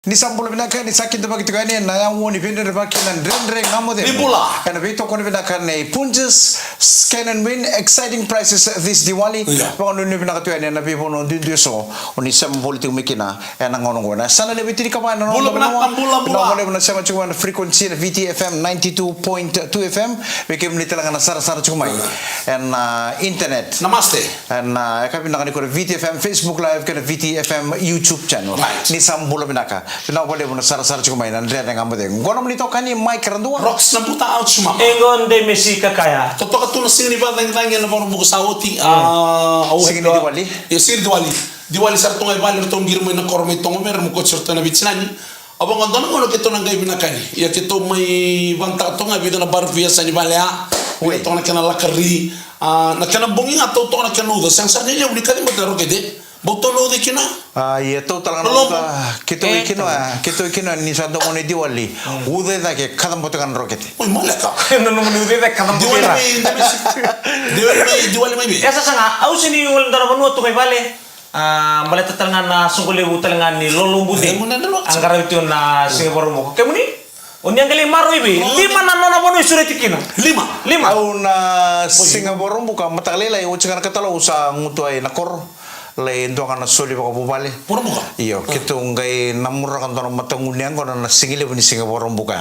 Ni sambulo binaka ni sakin bagi tu kani na yang woni pende de baki nan rendre ngamode Nibula. and we talk on binaka ne punches scan and win exciting prices this Diwali pon ni binaka tu ani na people on do so oni sam politik mikina and ngono ngona sana le bitiri ka no Bula na sama cuma frequency VTFM 92.2 FM we kem ni telanga na sara cuma and internet Namaste. and ka binaka ni ko VTFM Facebook live ka VTFM YouTube channel ni sambulo binaka Pina boleh pun sar cukup mainan dia dengan ambode. Gono meni tokan ni mic rendua. Rocks na puta out suma. Engon de Messi kakaya. Toto ka tuna sing ni ba dang na bono buku sauti. Sing ni Diwali. Ya sing Diwali. Diwali sar tungai bali tong girmo na korme tong mer mo ko certa na bitsinani. Abang ngono ngono keto nang gai binakani. Ya keto mai banta tong abi na bar via sani balea. Oi tong na kana lakari. Na kana bongi ngato tong na kana udo. Sang sar ni le unika di modero kede. Botolo de kina. Iya tu talang kita ikino ni satu moni Diwali. Udah dah ke kadang potongan roket. Oi malaka. Nono udah dah kadang pera. Diwali mai. Ya sasanga au sini ul dara banu tu kai bale. Bale tatangan na sungule butelangan ni lolumbude. Angkara itu na Singapore mo. Kemuni? Unyang kali maro ibi. Lima na nona banu surat tikina. Lima. Au na Singapore buka matalela yo cakar katalo usa ngutuai nakor. Lain tu akan soli baka bubale. Pura buka. Iyo, kita ngai namura kan tono matangunian kono na singile pun Singapore buka.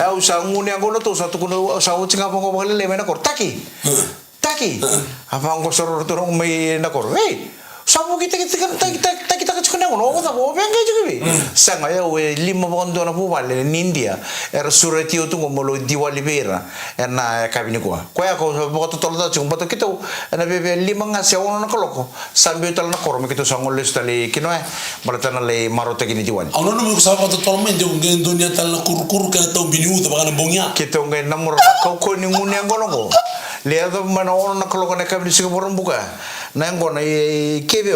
Au sa ngunian kono tu satu kono sa ucinga pun kau le mena kor taki. Apa angko soror tu orang mai nakor. Hey, sabu kita kecikunan kono. Apa tahu? Apa yang kau juga bi? Sanga ya, lima bukan tu anak bubale di India. Suratio tu ngomolo Diwali bera. Na kabini kuah. Kau ya kau bukan tu tolong tu cuma tu kita. Na bebe lima ngasih orang nak koloko. Sambil tu nak korom kita sangol les tali kino balatan le marote kini Diwali. Aku nak nak sahabat tu tolong main jauh dengan dunia tal kur kan tahu bini tu bagan bongnya. Kita ngai namur kau ni nguni ang kono ko. Lihat tu mana orang nak koloko nak kabini Singapore buka. Na yang kono kebe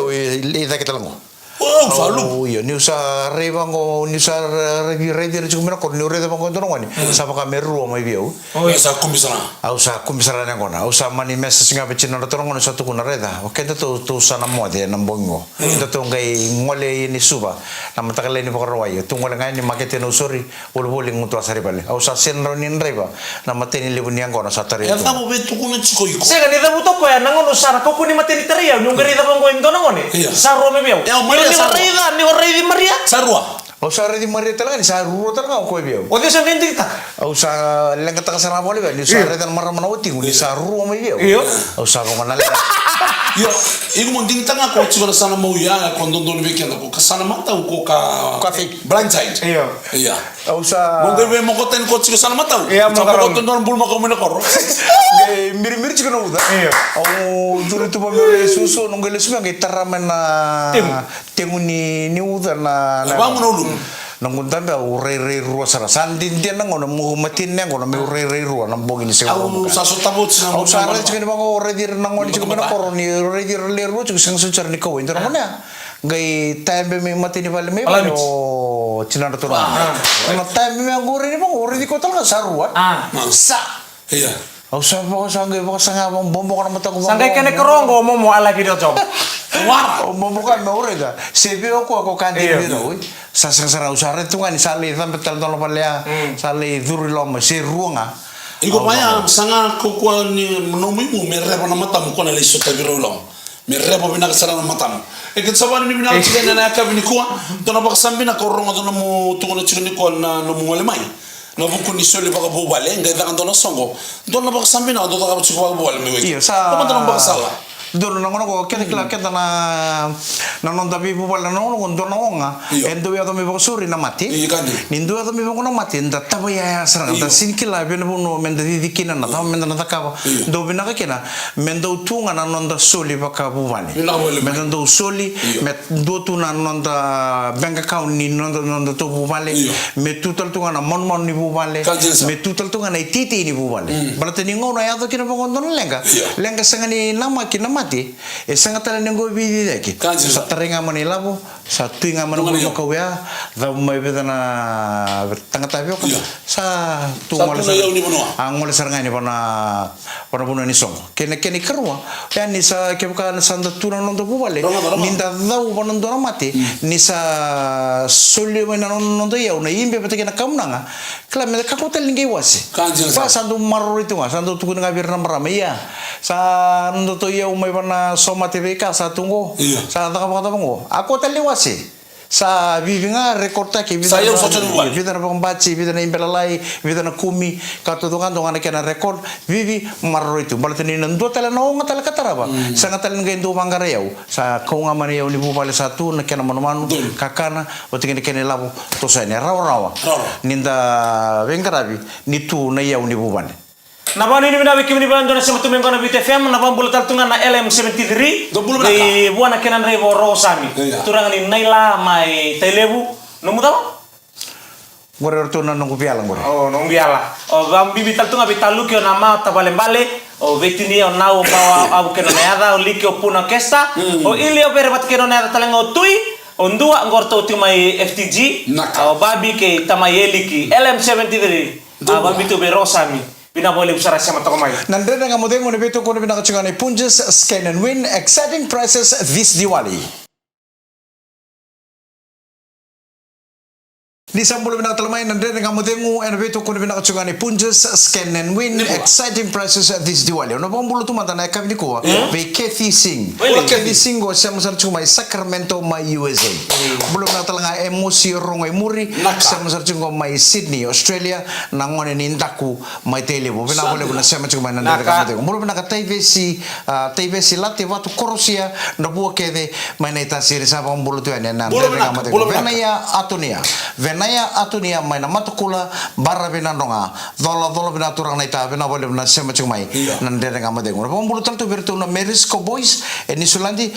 kita kita lango. Oh, selalu. Iya, ni usah rebango, ni usah ready cuma nak korni ready bango tu nongani. Siapa kami ruang mai biau. Oh, ya saya kumbisana. Usah kumisara yang kona, usah mani message singa pecina tu nongani satu kuna reda. Oke tu sana muat ya nambongo. Itu tu ngai ngole ini suba. Nama takale ini pakar wayo. Tu ngole ngai ni market ni usori. Ulu ngutu asari balik. Usah senro ni nreba. Nama teni lebu ni yang kona satari. Ya tahu betul kuna ciko iko. Saya kan itu butuh kau ya nangon usara kau kuni mati teria. Nyungkeri itu bangko itu nongoni. Saro me biau. Ni orang di Maria. Sarua. Usah di Maria telangan, sarua telangan kau biau. Oh dia sampai nanti kita. Usah lengket tak sana boleh kan? Usah redan marah mana uti, sarua mai biau. Iyo. Usah kau mana Yo, iku mending tengah kau cuma sana mau ya, kondon weekend aku kesana mata aku Cafe. Blindside. Iya. Usah. Mungkin we mau koten kau cuma sana mata. Iya, mau koten orang bulu mau kau menakor. Mir juga nak udah. Iya. Oh, dulu tu pemilih susu nunggu lesu yang kita ramen temu ni udah na. Abang menolung. Nunggu tambe urei ruas sana. Sandin dia nangono muhamatin nangono me urei ruas nambong ini segala. Aku sasut tabut sana. Aku sare juga ni bango urei dir nangono juga mana koroni urei dir leru juga sang sucar ni kau itu namanya. Gai tambe me mati ni balik me balo cina tu orang. Kalau tambe me urei ni bango urei di kota lah saruat. Sa. Iya. Aku sanggai bom kan mata aku. Sanggai kene keronggo mau ala video job. Wah. Bom kan mau urega. Sebi aku kan di video. Sasang usara tu kan sali sampai telton palea. Sali duri lom si ruanga. Iko paya sanga kukuan ni menomimu mereka nama tamu kau nali suta birulong. Mereka bina kesana nama tamu. Ikan sawan ni bina kesana nak bini kuah. Tu nampak sambil nak korong atau namu tu kena cikgu ni kau na namu malemai. Namu kuni soli baka bubale, enggak ada kantor nasongo. Tu nampak sambil nak tu tak apa cikgu baka bubale mewek. Iya, sa. Kamu tu nampak salah. Dulu nangono ko kena na nanon tapi bubal nangono ko dono nga endo ya to me bosuri na mati nindo ya to me bono mati nda tabo ya sarang ta sinkila beno bono menda didikina na ta menda na takaba do bina ka kena mendo tunga na nonda soli baka bubali menda do soli met do tu na nonda bank account ni nonda to bubali me tutal tunga na mon ni bubali me tutal tunga na titi ni bubali berarti ni ngono ya to kina bono lenga sangani nama kina mati sangat tala nengo bidi deki Kanjil. sa taringa manila po sa tuinga man Tungan mo niyo. kawya da may bida na tanga tabi ko Iya. sa Sa puno yaw ni Bonoa. ang wala saranga ni pana puno ni song kene kerwa ya ni sa kebka na sanda tuna nondo bubale Roma. ninda dau panondo na mati ni sa solyo man nondo yaw na imbe patake na kamnanga kala me kakotel ningi wasi Kanjil sa. pa sandu marro itu nga sandu tukun nga birna marama iya sa ndo to iya umay pa na soma TV ka sa tungo Iya. sa takapakata mo ako taliwasi sa vivi nga rekorta ki Sa iyo, sa tunuan. vida na pambaci vida na impelalai vida na kumi katutukan to nga na record vivi marro itu balatini nando tala na nga tala kataraba sa nga tala nga indo mangarayaw sa kung nga maniyaw ni bupale satu na kena manumanu Dul. kakana o tingin kene labo to sa ni rawa Rawa. ninda vengarabi nitu na yaw ni bupale Napa ini bina bikin bina dona sama tu mengkona BT FM napa bulu taltungan na LM73 Do bulu di buana kenan rei boro sami Iya. turang ni naila mai telebu nomu tahu ngore to na nungu pialang ngore oh nong biala oh bam bibi taltunga bitalu kyo nama tabale bale o vetini o nau bawa abu kenan ada o likyo puna kesta o ili o bere bat kenan ada talenga o tui o ndua ngorto tu mai FTG Naka. o babi ke tamayeliki LM73 Dua. babi tu bero sami bina boleh usara sama tokomai nandre nga modeng ngone beto kono bina kachungane punjes scan and win exciting prices this Diwali Di sambulo bina talamay nandre nga modengu and beto kono bina kachungane punjes scan and win exciting prices this Diwali ono pambulo tumata na kabini ko be Kathy Singh Really? Kathy Singh go sa masar chumai Sacramento mai USA bulo bina talanga emosi rongai muri Naka. sa masar chungo mai Sydney Australia na ngone ni ndaku mai telebo bina boleh bina sa chumai nandre nga modengu bulo bina ka taivesi late watu korosia na buo kede mai na itasiri sa pambulo tu ane nandre Bulo nga binaka, modengu bulo binaka. venaya atunia mai na matukula barra bina nonga dola bina turang na ita bina boleh bina sema chumai Iya. nandre nga modengu na pambulo tal tu bertu na Merisco Boys ni sulandi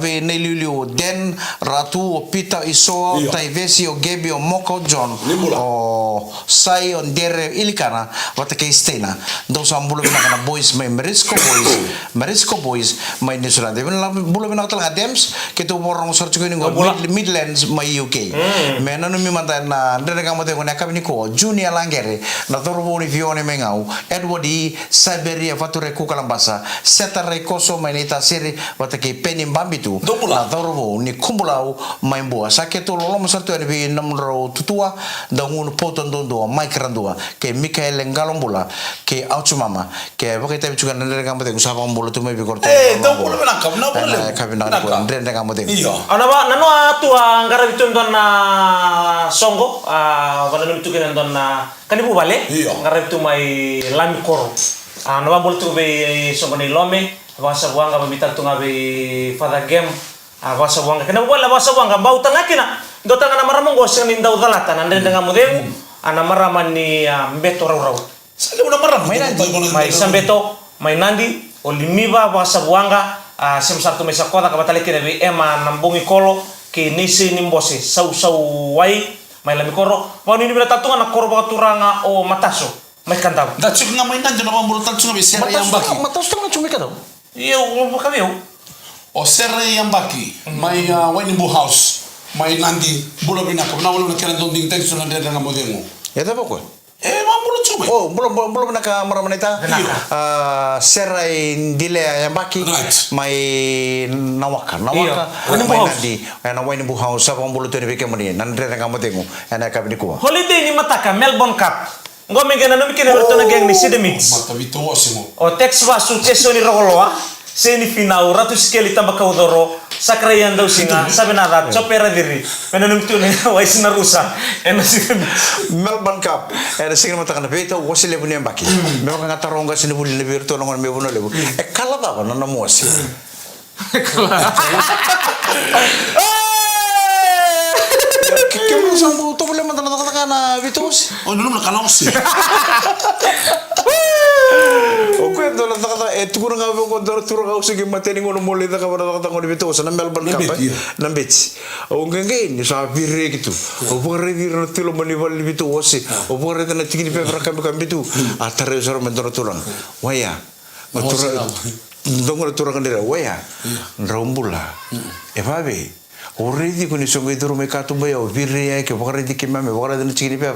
ve neliliu den ratu o pita iso Iya. taivesi o gebi o moko John Nimbula. o sai on dere ilikana wata ke istena do sambulo bina kana boys mai Merisco Boys mai ni sulandi bina bulo bina tal Dems kitu borong search ko ni Midlands mai UK mena no mi manta na ndere nga modengu na kabini ko junior langere na torbo ni vione mengau Edward di Siberia fature ku kalambasa setare koso mainita siri watake peni mbambitu Dobula. na torbo ni kumbulau maimboa saketo lolo masartu ni namro tutua da un poto ndondo maikrandua ke Mikael Ngalombula ke Auchumama ke bakita bichuga ndere nga modengu sapa mbulo tu mai bikorto Dobula binaka, na boleh. kabina ko ndere nga modengu Iya. Ana ba nano atu angara bitu don na songo wana no bitu kenan don na kanibu bale Iya. angara bitu mai lami koro ana ba bol tu be songo ni lome basa buanga ba bitar tu ngabe fada game basa buanga kena bola basa buanga bau tangakina do tangana maramong go sing ninda udalata nande nga modemu ana maraman ni mbeto raw Sali una marah. mai sambeto mai nandi o limiba basa buanga sem sartu mesa kota kabatale kene be ema nambungi kolo ke nisi nimbose sau wai mai lami koro wani ni bela tatunga na koro bakaturanga o mataso mai kantau Da cuk nga mainan jona pambulo tal cunga be serre yang baki. matos tanga chumi kada iyo bakabeu O serre yang baki. Mai wani bu house. Mai nandi bulo binaka. Na wala kena donding tek suna ndere nga modengu. ya ta pokok Pambulo cuma. Oh, belum nak maramanita. Sera indile yang baki. Right. Mai nawaka. Iya. Mai Wani nadi. Ana wani bu house sa pambulu tu ni beke mani. Nandre nga modengu. Ana ka bini kuwa. holiday ni mataka Melbourne Cup ngome gena no mikine berto na geng ni sidemix Mata vito osimo. o tex va successo ni rogoloa semifinal ratu skeli tamba kaudoro sakrayan daw singa sabi na rat chopera diri menanum tu ni wais na rusa ena sidemix Melbourne Cup. Ada singin mata kana beto wasile bu yang baki. Memang ngata ronga sini bu ni virtu nongon me bu no lebu. Kala ta ba nana mosi. Kemu sambu to boleh mata nata kana vitus. Oh, dulu nak kana osi. O kwento la taka tukura nga ko dor turu ka usigi mateni ngono mole da ka bara taka ngono bito sa Melbourne Cup. Nambit. O ngenge ni sa virre gitu. O bore di no tilo mani val bito osi. O bore da na tigini pe pra ka bitu. Atare sor mendoro turang. Waya. Matura ndongo tura kandira waya ndraumbula e vabe already kuni songo iduru me katu baya o virre ke bakare di kema me bakare dina chikini pe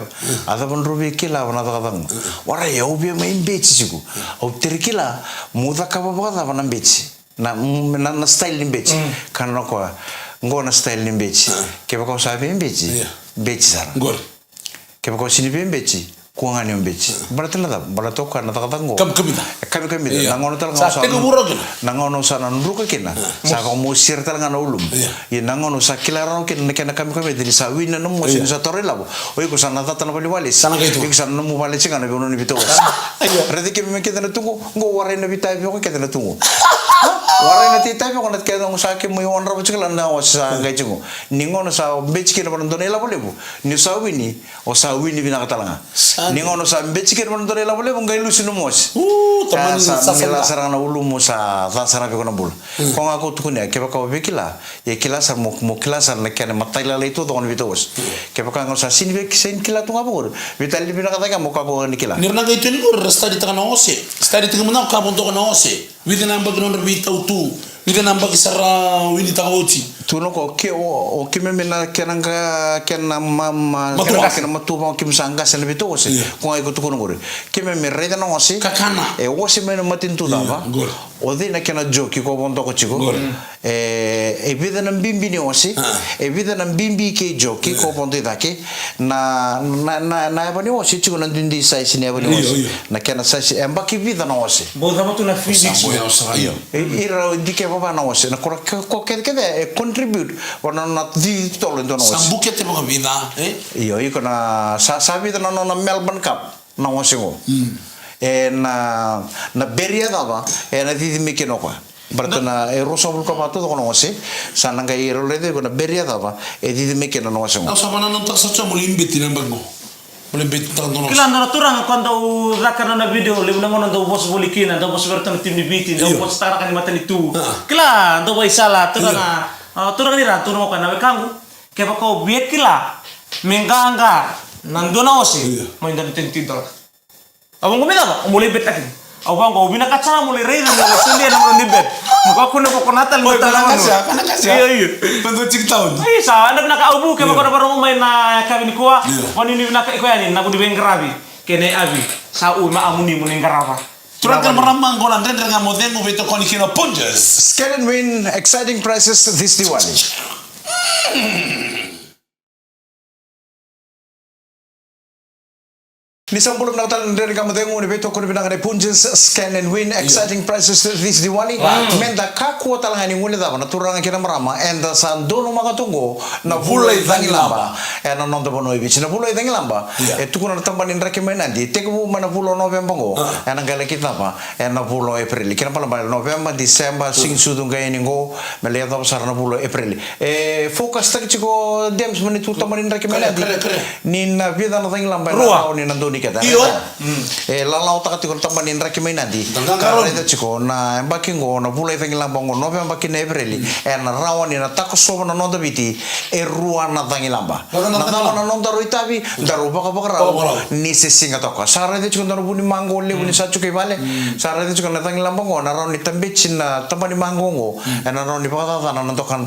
ada ban rubi kila bana da kadang wara ya ubi me imbechi chiku au terikila muda ka baba bana imbechi na style imbechi kana ko ngona style imbechi ke bako sabe imbechi bechi sara Gol. ke bako sini pe imbechi kuangani imbechi baratela da barato kana da kadang go kami nangono tal Sa tegu burog. nangono sana nruka kina sa ko musir tal ngana ulum ye nangono sa kilaro kina kena kami di sa wina no mo sa torre labo oi ko sana tata na bali wali Sana kaitu. ik sana mo bali chinga na bono ni bito rede ke me kena tungu ngo ware na bitai ko kena tungu ware na titai ko na kena mo sa ke mo yon rabo chikala na o sa ngai chingu ningono sa bechike na bono donela bolebu ni sa wini o sa wini bina katalanga ningono sa bechike na bono donela bolebu ngai lusino mos Teman sa sa mila sarang na ulu mo sa sarang ko na bul ko nga ko tukune ke ba ko bekila ye kila sar mo kila sar na kene mataila le to don vitos ke ba ka sa sin be sen kila tu ngabur vitali bina kata ka mo ka ko ni kila Nirna ga itu ni ko resta di tengah ose. Stadi tengah mana ka bonto kana ose. Widi namba gnon rbi tautu. Widi namba kisara widi tagauti. tu no ko ke o ke me na kenanga kena mama kena matu mo kim sanga sen vitos ko nga ko tukune ngore ke me reda no ose Kakana. e ose me no matin tu dava Gol. o dina kena joki ko bonto ko chiko e vida na bimbi ni osi e vida na bimbi ke joki ko bonto dake na bani osi chiko na dindi sai sine bani osi na kena sai emba ki vida na osi Boda mo tu na physics. ira dike baba na osi na ko ke e contribute wana na di tolo ndo na osi Sambuke te mga vida. iyo iko na sa vida na Melbourne Cup na osi ngo e na beria dava e na di mi ke no kwa Bertena erosa bulka patu to kono se sananga iro lede kona beria dava e di me ke no se Au sa mana non tak sa mo limbiti nang bago. Mo limbiti tak no. Kila ndo turang quando zakana na video le na ngono ndo bos bolikina ndo bos bertang tim ni biti ndo bos tara kan mata ni tu. Kila ndo bai sala turang ni ra turang kana we kangu ke ba ko biek kila menganga nando na osi mo indan tentidor. Abang ko meda mo libet akin. Abang ko bina kacara mo le reira mo sundi na mo libet. Mo ko ko natal mo tala mo. Kana kasya. Iya. Pando cik taon. Ay sa anak nakaubu ke mga barang may na kami ni kuha. Wani ni naka ko yani na budi bengrabi. Kene abi sa u maamuni mo ning garaba. Turang kan maramang ko nan nga mo den mo beto kon kino punches. Scan and win exciting prizes this Diwali. Nisang pulong nakatan dari kamu tengok ni beto kuni binang punches scan and win exciting prizes this Diwali. Menda kaku talangan ni nguli dapat naturang kita merama enda sandono maka tunggu na bulai tangi lamba. Ena nonton bono ibici na bulai tangi lamba. Itu kuna tambahin rekomendasi di tegu mana bulan November go. Ena gale kita apa? Ena bulan April. Kena pala bulan November, Desember, sing sudung gaya ni go. Melihat apa sarana bulan April. Fokus tak ciko dems menitu tambahin rekomendasi. Ni na vida na tangi lamba. Ni nandoni kita. Iyo. Lalau tak tikon tambahin rekomendasi. Karena itu ciko na embaking go na bulai tangi lamba go November kini April. Ena rawan ni na takoso na nonton biti. Ruan na tangi lamba. Na nonton roitabi daru baka raw. Ni sesinga toka. Sara itu ciko na buni mango le buni sacu ke bale. Sara itu ciko na tangi lamba go na raw ni tambicin na tambani mango go. Ena raw ni baka tata na nontokan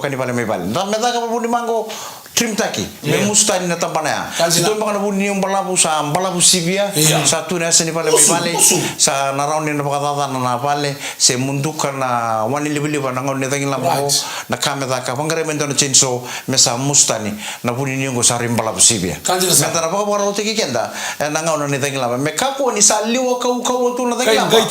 ni bale me bale. Na meta ka buni mango trim taki. Me mustani na tampana. Itu baka na buni yung balabu sa balabu sibia. Satu na sini bale me bale. Sa na raw ni na baka tata na bale. Se mundukan na wani libili ba na ngon ni tangi lamba go. Na kameta ka pangare mento na chinso mesa mustani na buni ni go sa rim balabu sibia. Meta na baka baka tiki kenda. Na ngon ni tangi lamba. Me kako ni sa liwa kau tu na tangi lamba.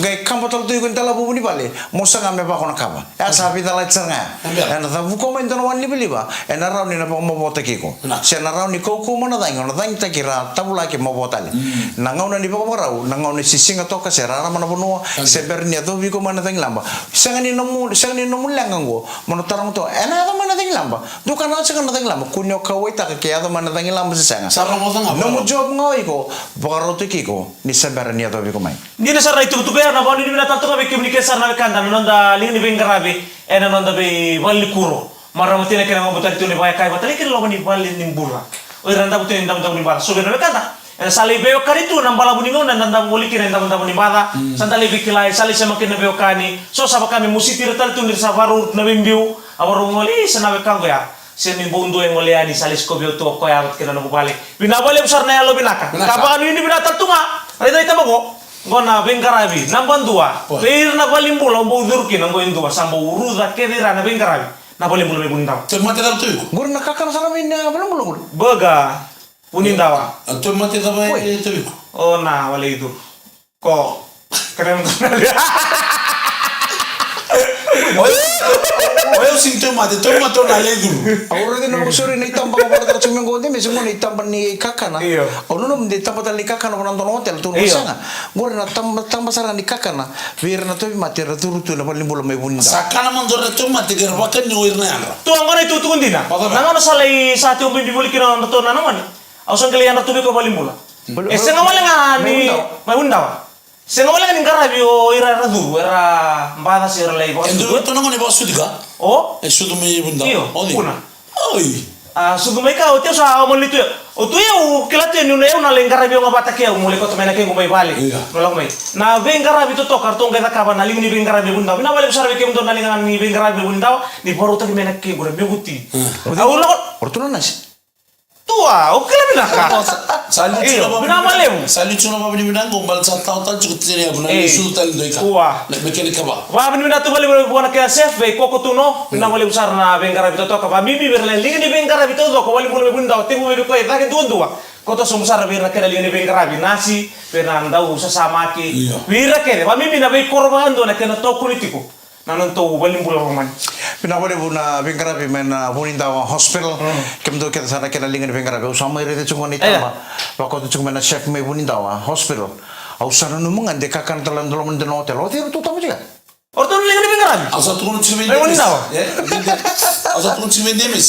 Gai kampo tol tu ikon buni bale. Mosa ngame ba ko na kaba. Ya sabi dala tsanga. Na ta buko mento na wani libili ba. Na raw ni na pa mo bota kiko. Se na raw ni ko mo na tangi takira tabula ke mo botale. Na ngona ni ba ko raw. Na ngona si singa toka se rara mana bunua. Se bernia to biko mana tangi lamba. Sangani nomu langang go. Mono tarang to. Ena mana tangi lamba. Dukan na sanga tangi lamba. Kunyo kawai tak ke ada mana tangi lamba se sanga. Sarang mo tanga. Nomu job ngoi ko. Baka to kiko ni se bernia to biko mai. Ni na sarra itu kaya na bani ni na tanto ka bikim ni kesar na kanda nonda lini bengrabi ena nonda be wali kuro. Maramutina kena mabutan itu ni baya kai batali kena lo ni bali ni burra. O randa butin ndam ndam ni bala. So bena kanda sali beo kari tu nambala buningo dan nanda boliki dan nanda bunibada santali bikilai sali semakin na beo kani so saba kami musiti retal tu nir sabaru na bimbiu abaru ngoli senabe kango ya seni bundu yang ngoli ani sali sko beo tu ko ya kira na bubale binabale besar na yalo binaka kapan ini binatal tunga rida itabago ngona bengkarabi nambandua peir na balimbula mbo durki nango indua sambo uruda kedira na bengkarabi na balimbula me bundawa Tu mati dalam tu. Guru nak kakak salam ini belum belum. Baga punindawa. Tu mati dalam tu. Oh nah wale itu. Kok keren tuh. Oh sing tu mati na lagi. Orang itu nak usuri ni tambah apa kata cuma ngondi, mesmo ni tambah ni kakak na. Iya. Orang tu ni tambah tali kakak na nonton hotel tu nusanga. Guru nak tambah sarang ni kakak na. Biar na tu mati ratu tu na paling bola mai bunda. Sakana mandor tu mati gerbakan nyuir na yang. Tu angkana itu tu kundina. Nangono salai saat yang bimbi buli kira nonton nangono. Ausang kalian ratu beko paling bola. Senga wala ngani mai bunda. Senga wala ngani ngarabi o ira radu era mbada sir lay bos. Endo tu nangono bos sudiga. Oh? Sudu mi bunda. Iyo. Puna. Oi. Sudu mai ka o tio sa mo litu. O tu eu kilate ni una lengarabi o ngabata ke o mole ko temena ke ngomai bali. Nolong mai. Na bengarabi to kartong ka kaba na lingi ni bengarabi bunda. Bina bale besar ke mto na lingan ni bengarabi bunda ni boru ta mena ke gura meguti. Aulo Ortunan nasi. tua o kila binaka. Sali Iyo, cuma binamalemu. Sali cuma babi binang gombal satau tal cukup tiri aku nanti sudu tal doika. Wah. Nak mekanik apa? Wa bin binatu bali buana ke chef ve koko tuno binamale usar na bengarabi to ka ba bibi berlen lingi ni bengarabi to ko bali bulu bunda timu be ko eta ke dua. Koto sumsar bira ke lingi ni bengarabi nasi penanda usa samaki. Bira ke ba bibi na be korbando na ke na to politiko. Nanon to bali bulu roman. Pinabole buna bengkarabi mena buninda hospital kemdo kita sana kena lingan bengkarabi usama ire cuma ni tama waktu tu cuma na chef me buninda hospital au sana nu mengande kakan telan telan den hotel hotel tu tamu juga Orto lingi ni bengarabi. Asal tu kau cuma Ay, bunindawa. Asal tu kau cuma demes.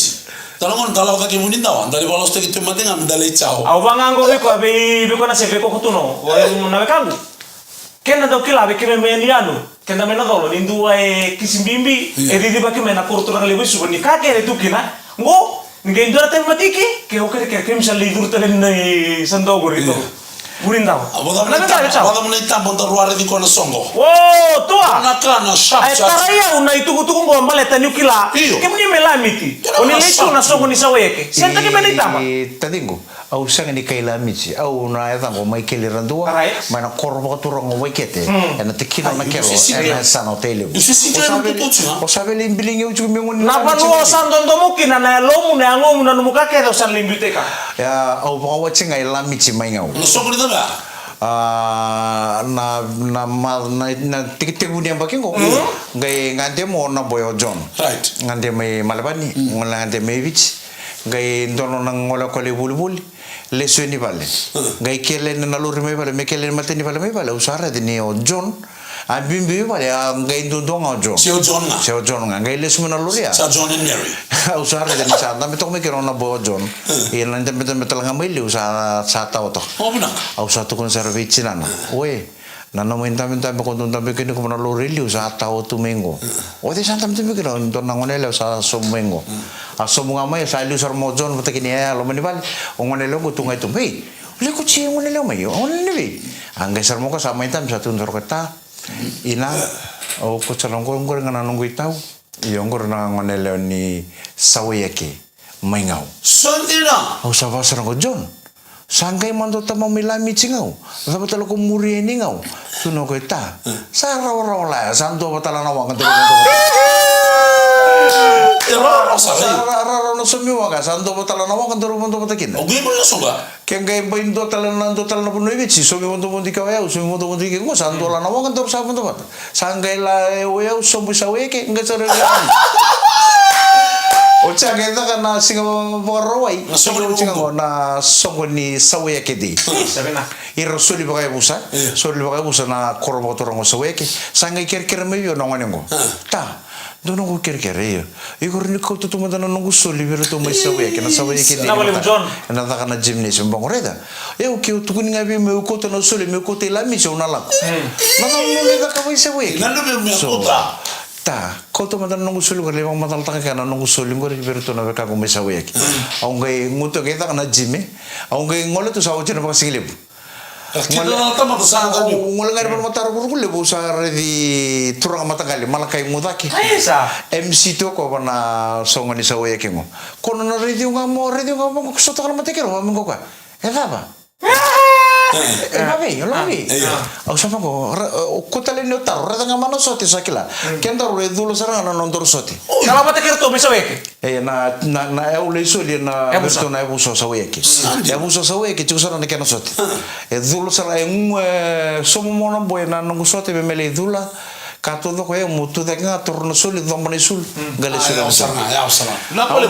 Talongon kalau kaki bunindawa dari balos tu kita mati ngam dalai cau. Au bangango be ko be ko na chef ve koko tuno. O na be kangu. Kena do kila be kime meniano. Kena mena dolo nindu e kisimbimbi e didi ba kime na kurtura kali wisu ni kake re tukina. Ngo nge indora tem matiki ke o kere ke misal lidur telen nei sando gorito. Burindao. Abang mulai tampon terluar di kona songo. Oh, tua. Anak-anak sharp. Taraya una itu kutu ngo maleta nyukila. Kemni melamiti. Oni lechu na songo ni saweke. Senta ke menitama. Tadingo au sanga ni kaila michi au na eda ngo mai kele randua mana korbo tu rongo wekete ena tekina na kero ena sana hotel. O sabe limbilinge u jume ngon na panu sando ndomuki na na lomu na ngomu na numuka ke do san limbiteka. Ya au ba wachi ngai la michi mai ngau. Songo ni tama. Na tikit bunia bakingo ngai ngante mo na boyo John. Right. Ngante mai malabani ngante mai vich ngai ndono na ngola kole bulbul leso ni vale ngai kele na lori mai vale me kele mate ni vale mai vale usara de ni o John a bimbi vale ngai ndonga John Seo John nga. Seo John nga ngai leso na lori ya Sa John and Mary. usara de ni sa na me to me kero na bo John e na ndem talanga mai le usara sa ta oto Oh benar. au sa to kon servici nana we na no menta me kon tonta me kene ko na lori le usara ta o tu mengo o de santa me kero ndona ngonele usara so mengo aso bunga mai sa lu sar mo John pata kini ya lo mani bal ngone lo kutu ngai tu hei le ku chi ngone lo mai on le vi angga sar mo ka sa mai tam satu ndor kata ina o ko charong ko ngor ngana nunggu tau iyo ngor na ngone le ni sawiyake mai ngau Sondina. au sa va sar ngo John sangkai mando tamo milami cingau sabat lo ko muri ni ngau tuno ko ta sa ro la santo batala na wang Rara no sumiwa ka santo botala na wang ndoro mondo botakin. Ogi mo soga. Ken ga imba indo tala na puno ibici so mi mondo bondi ka ya so mi mondo bondi ke ngo santo la na wang ndoro sa mondo bot. Sangai la e o ya so bu sa we ke nga sare ga. O cha ga da na singa borowai. So mi singa na songo ni sawe ke di. Sabena. Ir soli ba busa. Soli ba busa na korbo to rongo sawe ke. Sangai ker me yo no ngongo. Ta. Dono ko kere igor ni ko to tumanda na nungu soli bero to mai sawe ke na sawe ke di na da kana gymnasium bangoreda eu ke tu kuninga bi me ko to no soli me ko te la mi so na la na no le da ka mai sawe Na no me kota. ta kau tu matan nunggu sulu kali bang matan tangga kana nunggu sulu ngori bertu na beka ko mesa weki au ngai nguto kita kana jime au ngai ngole tu sawo jena baka singile Kita na tama to sa ka ni. ngole ngai par matar buru kulle bu sa di turang mata kali malakai mudaki Ayesa. MC to ko bana songa ni sawo yeki ngo kono na radio ngamo ko soto kala mate kero ngo ka ba Labi. Au sama ko kutale ni otar rada ngama no soti sakila. Kenda ro dulu sarang na nondor soti. Kalau mata kira tuh bisa wek. Na eu le soli na versto na ebuso saweki. Ebuso saweki tu sarang na kena soti. Dulu sarang somo mona boy na nongo soti be mele dula. Kato do ko e mutu de nga torno soli do mone sul. Gale soli. Ya usah. Na pole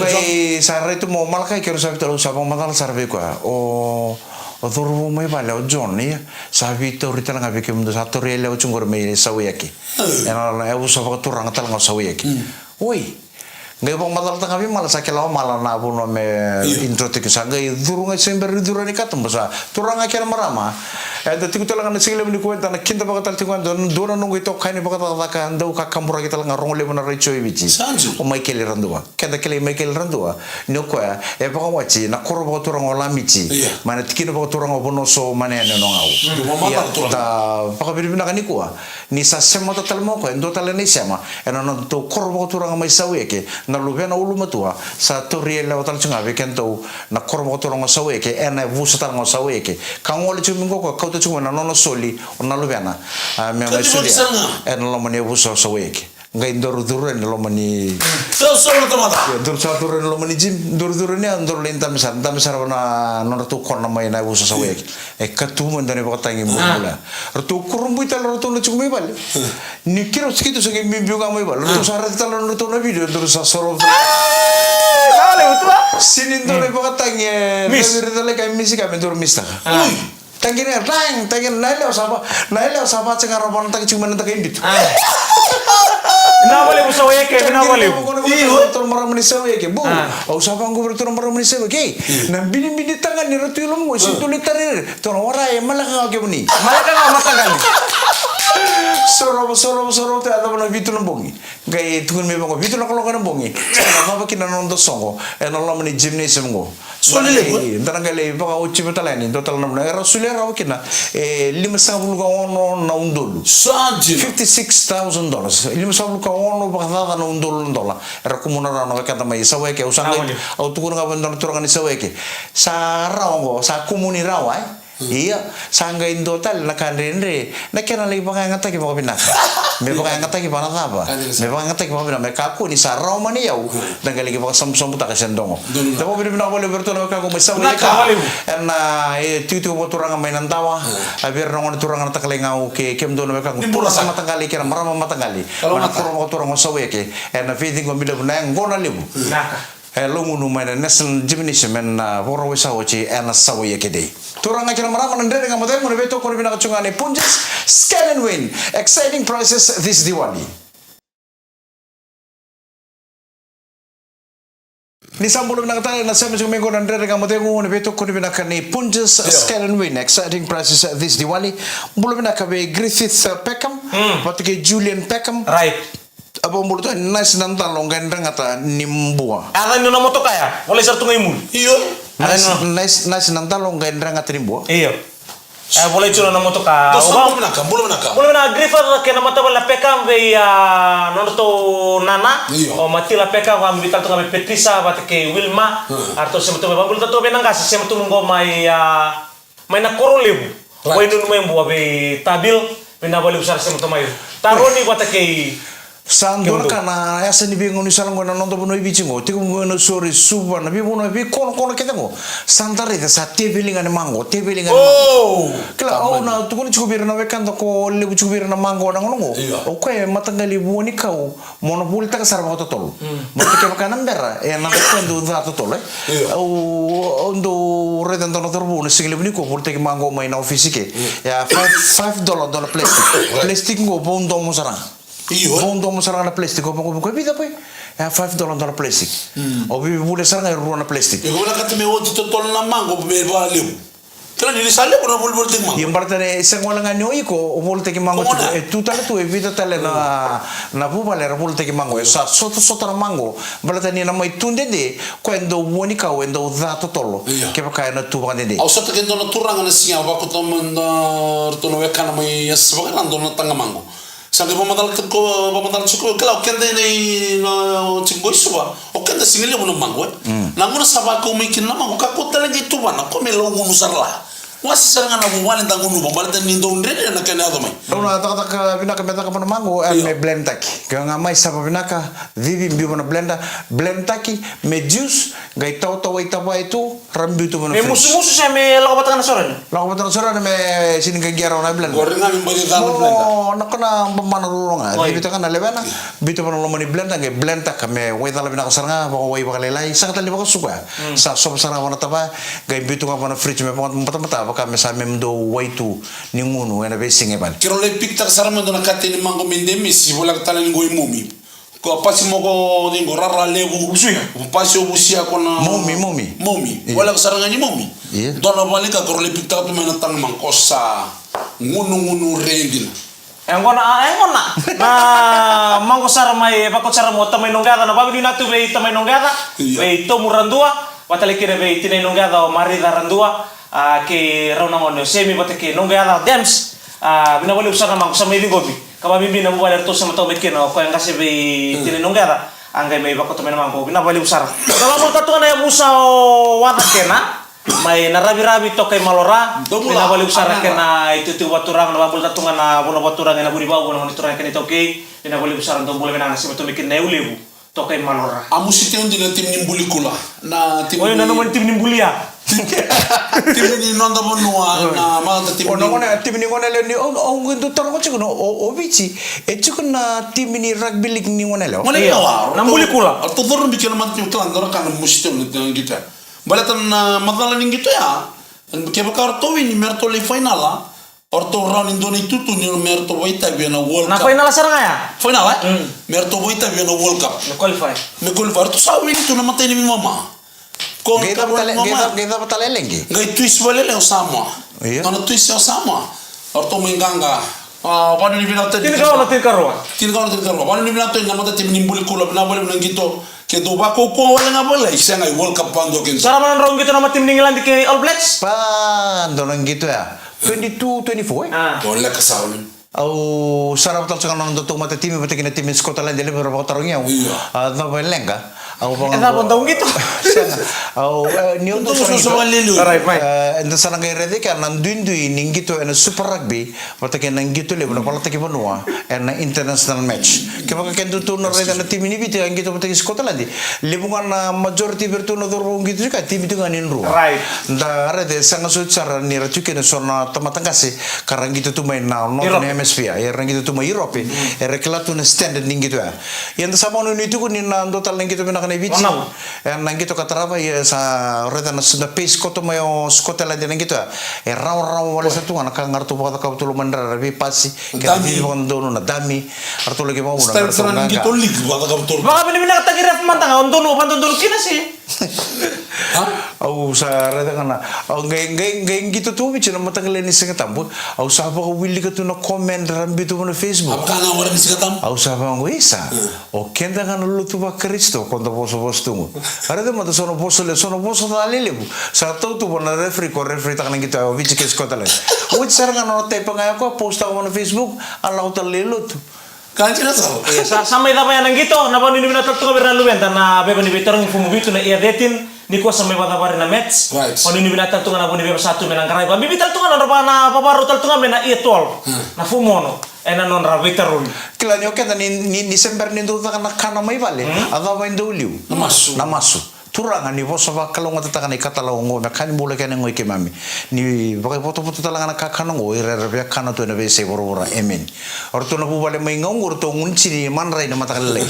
sarre tu mo malkai kero sabito sa madal sarve ko. O dorobo mai vale o Johnny sabi to rita nga beke mundo sa torele o chungor me saweki ena e uso fa turang tal nga saweki oi ngai bang madal tanga bi mala sakela mala na buno me intro te sanga durunga sember durani katum basa turanga kera marama e da tikuta nga sigile ni kuenta na kinda bagatal tikuan don dona nungu to kaini bagata ka ndau ka kambura kita nga rongole mona recho ibici o Michael Randua kenda kele Michael Randua no ko e baka wachi na koro baka turanga lamici mana tikino baka turanga bono so manene no ngau ya ta baka bibina kanikua ni sa sema total mo ko ndo tala ni sema ena no to koro baka turanga mai saweke na lubena ulu matua sa toriela o tal chunga bekento na kormo torong saweke ena vusa tal saweke kangole chumingo ko kauto chuma na nono soli na lubena me mai soli ena lo mani vusa saweke ngai ndor duru en lo mani so no tomata dor sa duru lo mani jim dor duru ne andor lenta misar na nono tu korna mai na vusa saweke e katu mandane bakatangi mula rtu kurumbu tal rtu no chumi bal ni kiro skitu sagi mimbiu ga mai bal rtu sarat tal rtu na video dor sa soro Dale, betul. Sinindo le bakatangi bebir dale kai misika mentor mista tangin rang tangin naile osaba cengar robon tak cuma nanti indit Kenapa boleh busa wek? Kenapa boleh? Tur maram ni sewe ke bu. Au sabang go tur maram ni sewe ke. Na bini tangan ni ratu ilmu mo sintulit tarir. Tur ora e malaka ke buni. Malaka nggak makan kan? Soro te ada mana vitu lombongi. Gai tukun me bongo vitu nakolo kana bongi. Sana baba kina nondo songo. E no lamani gymnasium go. Soli le. Ndana gale baka uchi betalani total namna. Era suli era wakina. Lima sabulu ka ono na undolu. Sanji. $56,000. Lima sabulu ka ono baka tata na undolu ndola. Era kumuna rano kata mai saweke usanga. Au tukun ka bandana turangani saweke. Sa raongo sa kumuni rawai. Iya, sangga indo tal na kanrenre, na kena lagi pakai ngata ki pakai binaka. Me pakai ngata ki pana apa? Me pakai ngata ki pakai binaka. Me kaku ni sarau mani yau, dan kali ki pakai samsung tak kesendongo. Tapi binaka boleh bertolak kaku mesam mereka. Na tu turang mainan tawa, biar nongon turang tak lengau ke kem dono mereka. Pula sama tanggali kira marama matanggali. Mana turang sawe ke, na feeding ko bila bunang gona libu. Lungu numai national gymnasium na horo wisa ochi ena sawo yekede. Turang akira marama ndere nga model mo beto ko bina kachungane Punjas Scan and Win. Exciting prizes this Diwali. Ni sambulo bina kata na sama chung mengo ndere nga model mo beto ko bina kani Punjas Scan and Win. Exciting prizes this Diwali. Bulo bina kabe Griffith Peckham, patike Julian Peckham. Right. Apa mulut tu nice nanta longgan ngata nimbua. Ada nuna moto kaya, boleh sertu ngaimun. Iyo. Nice nanta longgan ngata nimbua. Iyo. Boleh cuma nuna moto kaya. Boleh menaka. Boleh na Griffith kena mata bala pekam be ya nono nana. O mati la pekam kami bital tu kami Petrisa batke Wilma. Arto semutu me bambul tu be nangkas semutu menggo mai mai na korolebu. Koi nunu mai buat be tabil be na boleh usar semutu mai. Taroni batke Sandor kana asa ni bingung ni sarang gona nonto bono ibici ngo tiku ngono sori suba na bi bono bi kono kita ngo santare ta sa tebelingan mango kala na tukuni chukubira na wekanto ko lebu chukubira na mango na ngono o ko e matangali buoni kau monopoli ta sarba to tol mo ke makana mbera e na ko da to tol o ndo redanto no torbu no sigile buni ko porte ke mango mai na ofisike ya $5 plastic ngo bondo mo sarang Bondo mo sarang na plastic ko ko bida po $5 na plastic o bi bule sarang ruo na plastic e ko na katme o to tol na mango be ba lebu Kala ni salia pura bulbul ting mang. Yung partane isang wala nga nyo iko, umulte ki mango Kumuna. tu tala tu evita tala na pupale rapulte ki mango, sa soto na mango, balatani na may tunde de, kwendo wonika wendo dato tolo, Iya. kepa kaya na tu pa de. Au sota kendo na turanga na singa ba ko to man to no weka na may yes ba kan na tanga mango. Sange pamadal ko kala kende nei no chingoi suba. O kende singile mo mango. Nango na saba ko may kinama ko ka talaga ito ba na ko may longo musarla. Wasi saranga na buwan ndang unu ba balta nindo ndre na kana do may. Una taka binaka meta ka mango and me blend taki. Kaya nga may sa binaka vivi mbibo na blend taki me juice gai tau tau ita ba itu rambi tu Me musu-musu siya me lako batangan na soran. Lako betul sura na me sini gai giaro na blend. Goreng nga min bagi dano blenda. Oh, nakana pamana rulong ah. Oi. Bito kan levena. Bito pa lo mani blend gai blend tak me wai tala binaka saranga ba wai ba kalelai sangat tali ba ko suka. Sa sob saranga wana taba gai bito ka pa na fridge me mata baka me sa memdo wai tu ningunu ena be singe ban. Kiro le pikta sarama do na katini mango mendemi si bola tala ngoi mumi. Ko pasi mo ko dingo rara lebu. Usuya. Pasi obusia ko na Mumi. Mumi. Iya. Wala ka saranga ni mumi. Iya. Dona balika kiro le pikta to mena tang mangkosa. Ngunu rendil. Engkona na mangko sara mai bakot sara mo tamay nonggada na babi natu be tamay nonggada Iya. be tomu randua watale kire be tinay nonggada o marida randua ke rauna ngono semi batake nonggada dams binawali usara mangko sa may gobi kaba bibi na buwaler to sa mato mekino ko yang kasi be tinay nonggada angay may bakot tamay mangko binawali usara kaba mo tatuan na musa o wata kena may narabi-rabi to kay malora binawali usara kena itu waturang na babul tatungan na buno waturang na buni bawo na monitorang kena okay binawali usara to bule na si mato mekin na ulebu to kay malora Amusi te undi na tim nimbuli kula. Na tim oy na naman tim nimbulia tim ni nonda bonua na mga tim Ono ngone tim ni ngone le ni ngundu taro ko chikuno o bichi e chikuna tim ni rugby league ni ngone le. Mana Iya. yawa? Nambuli kula. Atau turun bikin mati klan dora kan musti dengan kita. Balatan madala ning gitu ya. Kaya bakar to win merto le final la. Orto round indoni tutu ni merto waita bi na World na Cup. final sara nga ya Final merto waita bi na World Cup. na qualify Me gol var to sa win tu na matay ni mama. Kon Geda ka mama. batale lengi. Ngai twist wale le sama. Iya. Ono twist yo sama. Orto menganga. Pano ni binata tin ka na tin karwa Tin kau nanti kalau, kalau ni bilang tu yang mata tim nimbul kula, bina boleh bilang gitu, gitu bako ko wala nga boleh, isa nga World Cup pando kin. sara man raung gitu nama tim ningilan di ke All Blacks Pa donang gitu ya. 22 24 Boleh kesawan. au sarap tal sangan nang to mata tim mata kina tim Scotland dele berapa tarungnya. Iya. Na ba lenga. Au eta pon taung gitu au ni untuk Untuk sama lelu. Alright, fine. enda sarang kay rede kan nan duindui ning gitu en super rugby mata kina nang gitu le bana pala taki banua en international match ke baka ken tu na rede na tim ini bitu ang gitu mata Scotland libungan na majority bertuno dorong gitu ka tim itu nganin ru Right. da rede sanga su cara ni ratu kena sona tamatang kasi karang gitu tu main na no Europe. na hemisphere ya rang gitu tu mai Europe reklatu na standard ning gitu ya yang sama nu itu kun na total ning gitu na kana bici Onam. nang gitu kataraba ya sa reda na sunda pace koto mayo Scotland nang gitu raw wala sa tuan ka ngartu pa ka tulo mandara bi pasi ka Dami. di kon dono na dami artu lagi mau na Style seran gitu lig, baka ka betul. baka binibina ka tagi ref man tanga on dono pan dono kina sih Hah? au sa reda kana au ngai gitu tu bici na matagal ni singa tambu au sa pa ko willi ka tu na comment rambi tu na Facebook Apakah nga wala misi katam? au sa pa ngo isa o kenda kana lutu ba Kristo kondo poso postungu are de mata sono poso na lele bu sa to tu bona refri ta kana gitu au bici ke Scotland o saranga no te panga ko posta ko na Facebook ala uta lelo tu Kan tidak tahu. sama ita pa yan gitu na pa binibina tatlo ka berna luben na beba ni bitorong fumubitu na iadetin ni ko sa may batabari na Mets Right. o ni binata tunga na buni beba satu menang karay pa bibital tunga na pa na paparo tal tunga mena ietol na fumono ena non ra bitarul kila nyo kenda ni December ni ndo ta kana mai vale ada ba ndo liu namasu turangan ni bosa ba kalong ta kana katala ngo na kan bule kana ngoi ke mami ni bakai foto talanga ka kana ngo ire re kana to na be se boro emen orto na bu bale mai ngong orto ngunci ni man rai na mata kale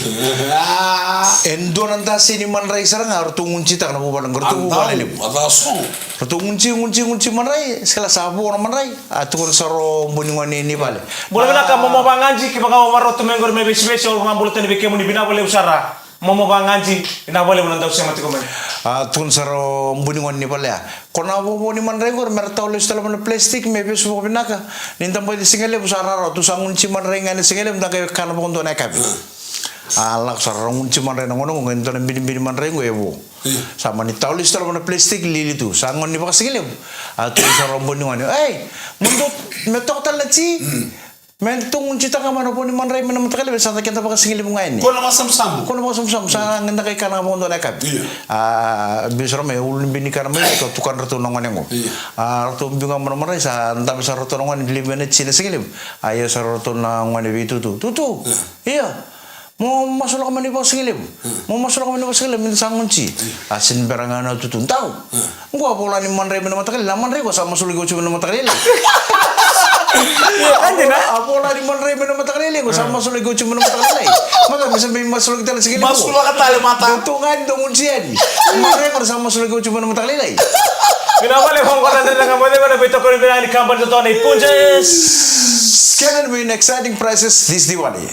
endo nanda sini man rai sarang orto ngunci ta na bu bale ngorto bu bale ni Ada song. orto ngunci man rai sela sabu na man rai atu ko soro mbuni ni bale Boleh bila kamu mau banganji kita mau marot menggor mebesi besi orang boleh tadi bikin muni bina boleh usara mau banganji ina boleh menentang sama tu komen tun saro buningon ni pala kona bo ni man rengor mertaulis tala man plastik me besu ko binaka nintam boy singale busararo tu sangun ci man renga ni singale mda kay kana bo ndo nakabi alak sarong ci man renga ngono ngento na bin man rengo ebo sama ni taulis tala man plastik lili tu sangon ni pa singale tu saro buningon mundot metok tala ci mentung cita ka mana pun man ray mana matakali sa kita pa kasingili mo ngayon Ko na masam-sam. Kono mo samsam sa nganda kay kana mo ndo nakab bisro me ulun bini kana mo to tukan rato nongan ngo rato binga mo maray sa ndam sa rato nongan 5 minutes sila sigilim ayo sa rato na ngani bitu tu iya mo masulok man ibo sigilim mo masulok man ibo sigilim min sangunci asin berangana tutun tau ngwa pola ni man ray mana matakali man ray ko sa masulig ko chuma matakali Andi na? Apo na di man rin na matakalili ko sama sulig ko cuma na matakalili. Mata bisa may masulig tala sige ko. Masulo ka tali mata. Tungan dong unsian. Man rin ko sama sulig ko cuma na matakalili. Pinapalay ko na din lang mo din na bito ko rin binali kampan to ni Punches. Can be exciting prices this Diwali.